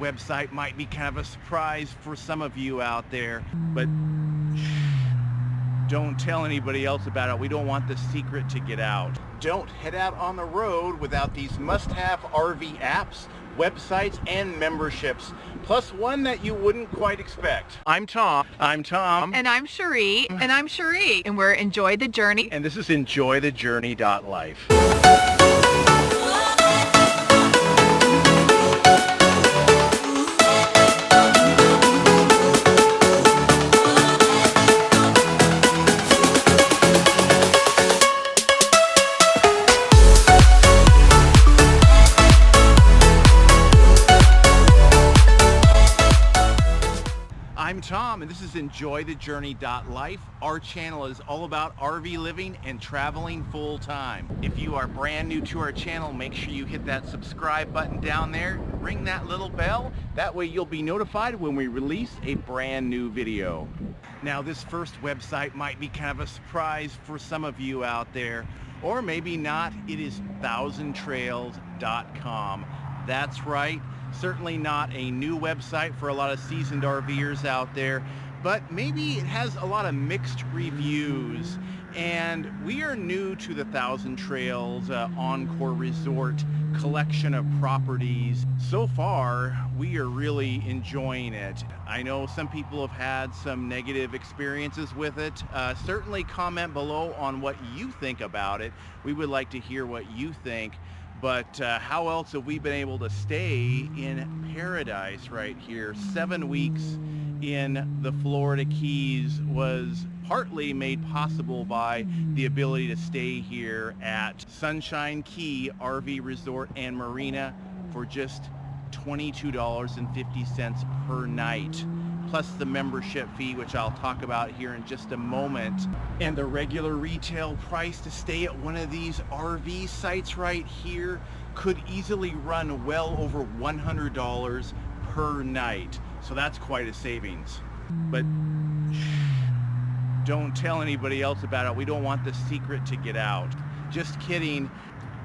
website might be kind of a surprise for some of you out there, but don't tell anybody else about it. We don't want the secret to get out. Don't head out on the road without these must-have RV apps, websites, and memberships, plus one that you wouldn't quite expect. I'm Tom. And I'm Cherie. And we're Enjoy the Journey. And this is EnjoyTheJourney.Life. I'm Tom, and this is EnjoyTheJourney.Life. Our channel is all about RV living and traveling full-time. If you are brand new to our channel, make sure you hit that subscribe button down there, ring that little bell. That way you'll be notified when we release a brand new video. Now, this first website might be kind of a surprise for some of you out there, or maybe not. It is thousandtrails.com. That's right. Certainly not a new website for a lot of seasoned RVers out there, but maybe it has a lot of mixed reviews. And we are new to the Thousand Trails Encore Resort collection of properties. So far, we are really enjoying it. I know some people have had some negative experiences with it. Certainly comment below on what you think about it. We would like to hear what you think. But how else have we been able to stay in paradise right here? 7 weeks in the Florida Keys was partly made possible by the ability to stay here at Sunshine Key RV Resort and Marina for just $22.50 per night, plus the membership fee, which I'll talk about here in just a moment. And the regular retail price to stay at one of these RV sites right here could easily run well over $100 per night. So that's quite a savings. But don't tell anybody else about it. We don't want the secret to get out. Just kidding.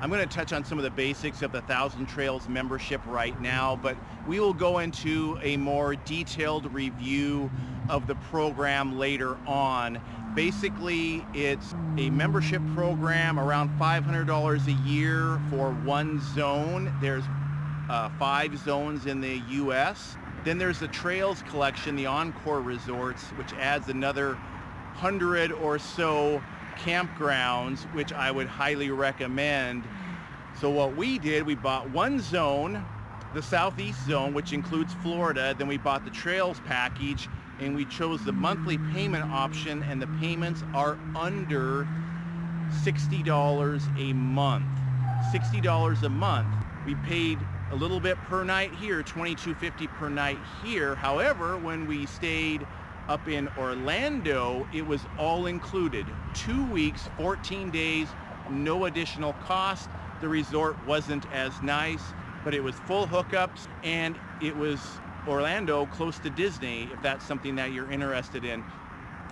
I'm going to touch on some of the basics of the Thousand Trails membership right now, but we will go into a more detailed review of the program later on. Basically, it's a membership program around $500 a year for one zone. There's 5 zones in the U.S. Then there's the Trails collection, the Encore Resorts, which adds another 100 or so campgrounds, which I would highly recommend. So what we did, we bought one zone, the Southeast zone, which includes Florida. Then we bought the Trails package, and we chose the monthly payment option, and the payments are under $60 a month. $60 a month. We paid a little bit per night here, $22.50 per night here. However, when we stayed up in Orlando, it was all included. 2 weeks, 14 days, no additional cost. The resort wasn't as nice, but it was full hookups, and it was Orlando, close to Disney, if that's something that you're interested in.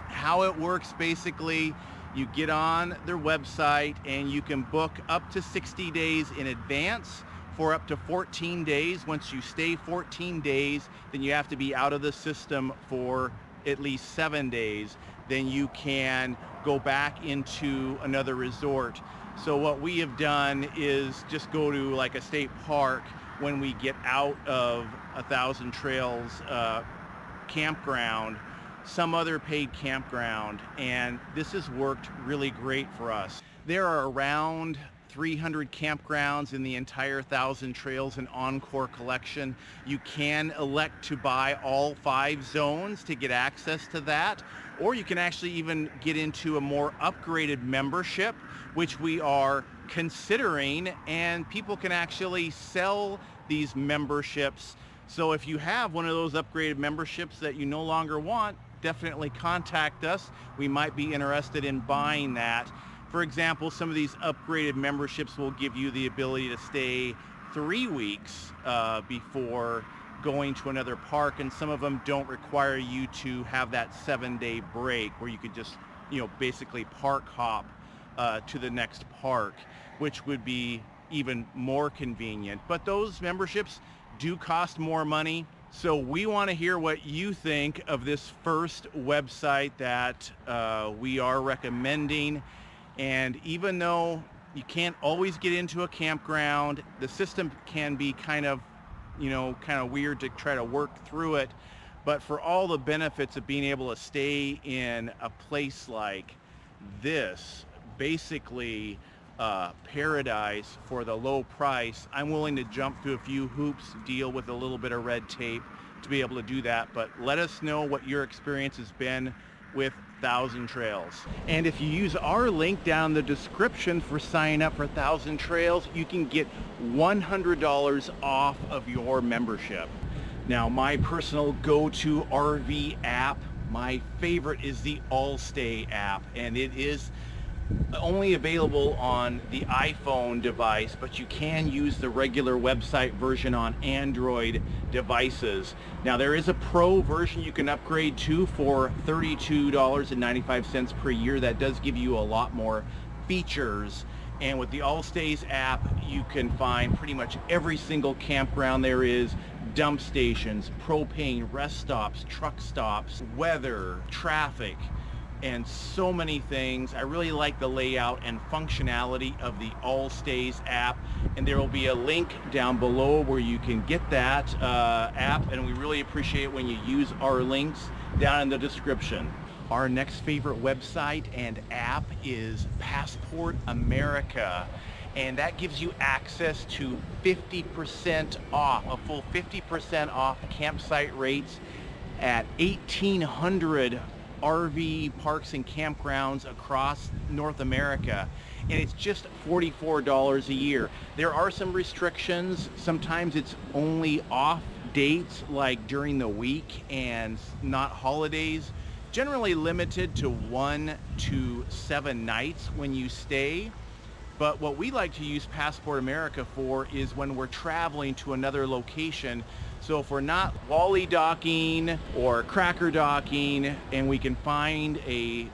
How it works, basically, you get on their website and you can book up to 60 days in advance for up to 14 days. Once you stay 14 days, then you have to be out of the system for at least 7 days. Then you can go back into another resort. So what we have done is just go to like a state park when we get out of a Thousand Trails campground, some other paid campground, and this has worked really great for us. There are around 300 campgrounds in the entire Thousand Trails and Encore collection. You can elect to buy all 5 zones to get access to that, or you can actually even get into a more upgraded membership, which we are considering, and people can actually sell these memberships. So if you have one of those upgraded memberships that you no longer want, definitely contact us. We might be interested in buying that. For example, some of these upgraded memberships will give you the ability to stay 3 weeks before going to another park, and some of them don't require you to have that 7-day break where you could just, basically park hop to the next park, which would be even more convenient. But those memberships do cost more money. So we want to hear what you think of this first website that we are recommending. And even though you can't always get into a campground, the system can be kind of weird to try to work through it. But for all the benefits of being able to stay in a place like this, basically paradise for the low price, I'm willing to jump through a few hoops, deal with a little bit of red tape to be able to do that. But let us know what your experience has been with Thousand Trails. And if you use our link down in the description for signing up for Thousand Trails, you can get $100 off of your membership. Now, my personal go-to RV app, my favorite is the AllStays app, and it is only available on the iPhone device, but you can use the regular website version on Android devices. Now, there is a pro version you can upgrade to for $32.95 per year. That does give you a lot more features. And with the AllStays app, you can find pretty much every single campground there is, dump stations, propane, rest stops, truck stops, weather, traffic, and so many things. I really like the layout and functionality of the AllStays app, and there will be a link down below where you can get that app, and we really appreciate it when you use our links down in the description. Our next favorite website and app is Passport America, and that gives you access to 50% off, a full 50% off campsite rates at 1,800 RV parks and campgrounds across North America, and it's just $44 a year. There are some restrictions. Sometimes it's only off dates like during the week and not holidays. Generally limited to 1 to 7 nights when you stay. But what we like to use Passport America for is when we're traveling to another location. So if we're not Wally docking or cracker docking and we can find a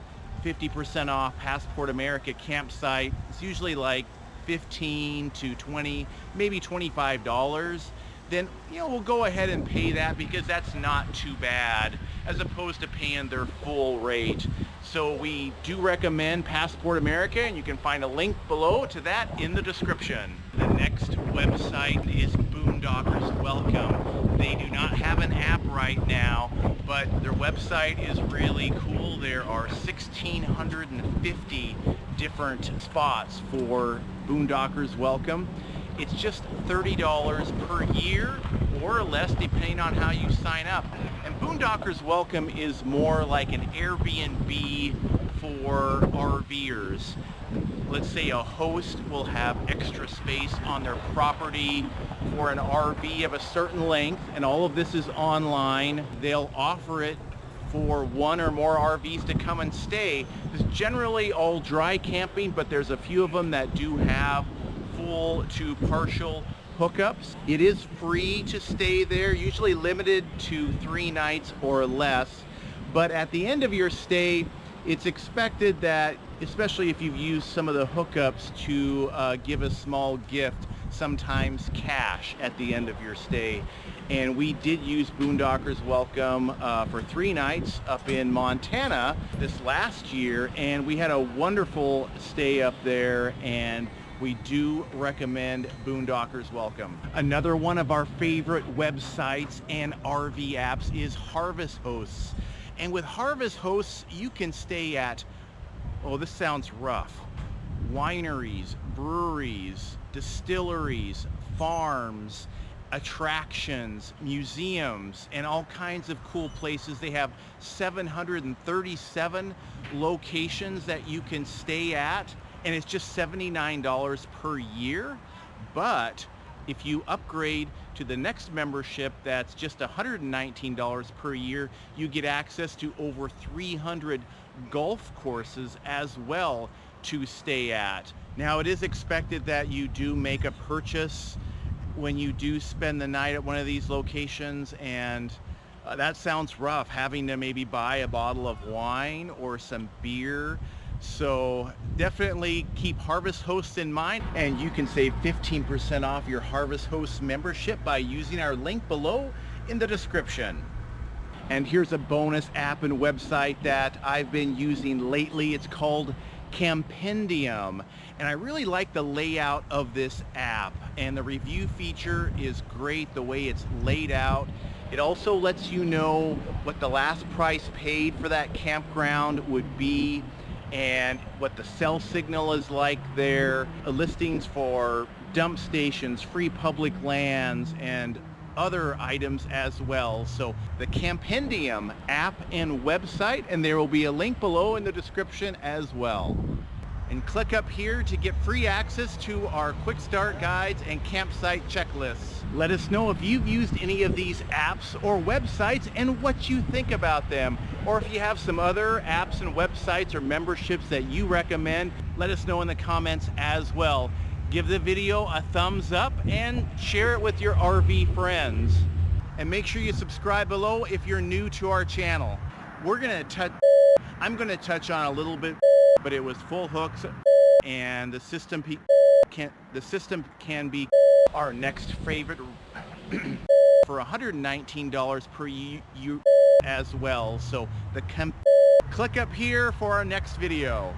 50% off Passport America campsite, it's usually like 15 to 20, maybe $25, then we'll go ahead and pay that because that's not too bad as opposed to paying their full rate. So we do recommend Passport America, and you can find a link below to that in the description. The next website is Boondocks Welcome. They do not have an app right now, but their website is really cool. There are 1,650 different spots for Boondocks Welcome. It's just $30 per year or less depending on how you sign up. And Boondocks Welcome is more like an Airbnb for RVers. Let's say a host will have extra space on their property for an RV of a certain length, and all of this is online. They'll offer it for one or more RVs to come and stay. It's generally all dry camping, but there's a few of them that do have full to partial hookups. It is free to stay there, usually limited to 3 nights or less, but at the end of your stay, it's expected that, especially if you've used some of the hookups, to give a small gift, sometimes cash, at the end of your stay. And we did use Boondocks Welcome for 3 nights up in Montana this last year, and we had a wonderful stay up there, and we do recommend Boondocks Welcome. Another one of our favorite websites and RV apps is Harvest Hosts. And with Harvest Hosts, you can stay at, oh, this sounds rough, wineries, breweries, distilleries, farms, attractions, museums, and all kinds of cool places. They have 737 locations that you can stay at, and it's just $79 per year. But if you upgrade to the next membership, that's just $119 per year, you get access to over 300 golf courses as well to stay at. Now, it is expected that you do make a purchase when you do spend the night at one of these locations, and that sounds rough, having to maybe buy a bottle of wine or some beer. So definitely keep Harvest Hosts in mind, and you can save 15% off your Harvest Hosts membership by using our link below in the description. And here's a bonus app and website that I've been using lately. It's called Campendium, and I really like the layout of this app, and the review feature is great the way it's laid out. It also lets you know what the last price paid for that campground would be and what the cell signal is like there, listings for dump stations, free public lands, and other items as well. So the Campendium app and website, and there will be a link below in the description as well. And click up here to get free access to our quick start guides and campsite checklists. Let us know if you've used any of these apps or websites and what you think about them. Or if you have some other apps and websites or memberships that you recommend, let us know in the comments as well. Give the video a thumbs up and share it with your RV friends. And make sure you subscribe below if you're new to our channel. I'm gonna touch on a little bit, but it was full hooks, and the system can be our next favorite for $119 per year as well. So click up here for our next video.